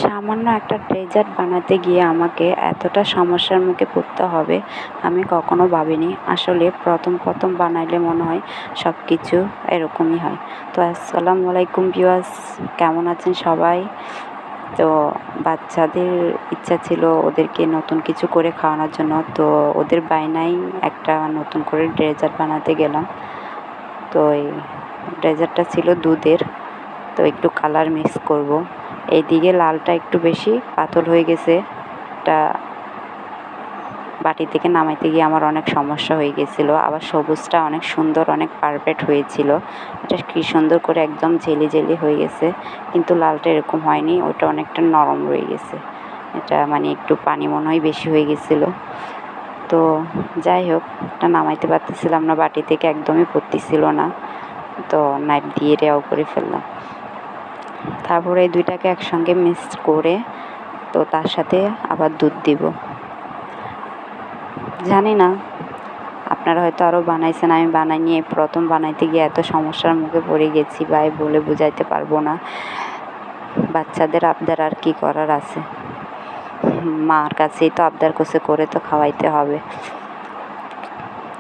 সামান্য একটা ডেজার্ট বানাতে গিয়ে আমাকে এতটা সমস্যার মুখে পড়তে হবে আমি কখনো ভাবিনি। আসলে প্রথম প্রথম বানাইলে মনে হয় সব কিছু এরকমই হয়। তো আসসালামু আলাইকুম ভিউয়ার্স, কেমন আছেন সবাই? তো বাচ্চাদের ইচ্ছা ছিল ওদেরকে নতুন কিছু করে খাওয়ানোর জন্য, তো ওদের বায়নায় একটা নতুন করে ডেজার্ট বানাতে গেলাম। তো এই ডেজার্টটা ছিল দুধের, তো একটু কালার মিক্স করব। এইদিকে লালটা একটু বেশি পাতল হয়ে গেছে, এটা বাটি থেকে নামাইতে গিয়ে আমার অনেক সমস্যা হয়ে গেছিলো। আবার সবুজটা অনেক সুন্দর, অনেক পারফেক্ট হয়েছিল। এটা কি সুন্দর করে একদম জেলি জেলি হয়ে গেছে, কিন্তু লালটা এরকম হয়নি, ওটা অনেকটা নরম রয়ে গেছে। এটা মানে একটু পানি মনে হয় বেশি হয়ে গেছিলো। তো যাই হোক, এটা নামাইতে পারতেছিলাম না, বাটি থেকে একদমই পড়তেছিল না, তো নাইফ দিয়ে রেও করে ফেললাম। তারপরে এই দুইটাকে একসঙ্গে মিক্স করে তো তার সাথে আবার দুধ দিব। জানি না আপনারা হয়তো আরও বানাইছেন, আমি বানাইনি। প্রথম বানাইতে গিয়ে এত সমস্যার মুখে পড়ে গেছি ভাই, বলে বুঝাইতে পারবো না। বাচ্চাদের আবদার আর কি করার আছে, মার কাছেই তো আবদার করছে, করে তো খাওয়াইতে হবে।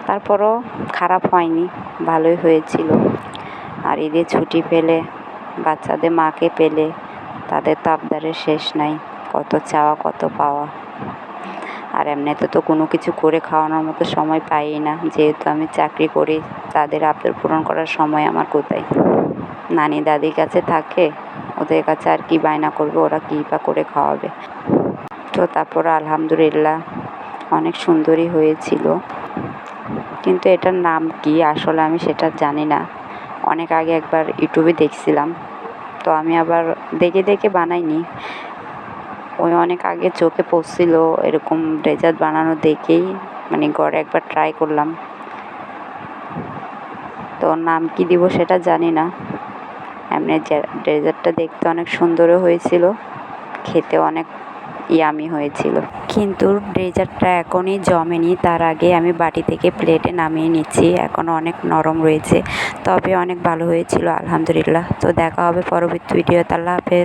তারপরও খারাপ হয়নি, ভালোই হয়েছিল। আর ঈদে ছুটি পেলে, বাচ্চাদের মাকে পেলে, তাদের তো আবদারের শেষ নাই, কত চাওয়া কত পাওয়া। আর এমনিতে তো কোনো কিছু করে খাওয়ানোর মতো সময় পাই না, যেহেতু আমি চাকরি করি। তাদের আবদার পূরণ করার সময় আমার কোথায়? নানি দাদির কাছে থাকে, ওদের কাছে আর কি বায়না করবে, ওরা কী বা করে খাওয়াবে। তো তারপর আলহামদুলিল্লাহ অনেক সুন্দরই হয়েছিল, কিন্তু এটার নাম কি আসলে আমি সেটা জানি না। অনেক আগে একবার ইউটিউবে দেখছিলাম, তো আমি আবার দেখে দেখে বানাইনি। ওই অনেক আগে চোখে পড়ছিল এরকম ডেজার্ট বানানো দেখেই, মানে ঘরে একবার ট্রাই করলাম। তো নাম কি দিব সেটা জানি না। এমনি ডেজার্টটা দেখতে অনেক সুন্দরও হয়েছিল, খেতে অনেক ইয়ামি হয়েছিল। কিন্তু ডেজার্টটা এখনই জমেনি, তার আগে আমি বাটি থেকে প্লেটে নামিয়ে নিচ্ছি। এখনও অনেক নরম রয়েছে, তবে অনেক ভালো হয়েছিল আলহামদুলিল্লাহ। তো দেখা হবে পরবর্তী ভিডিওতে। আল্লাহ হাফেজ।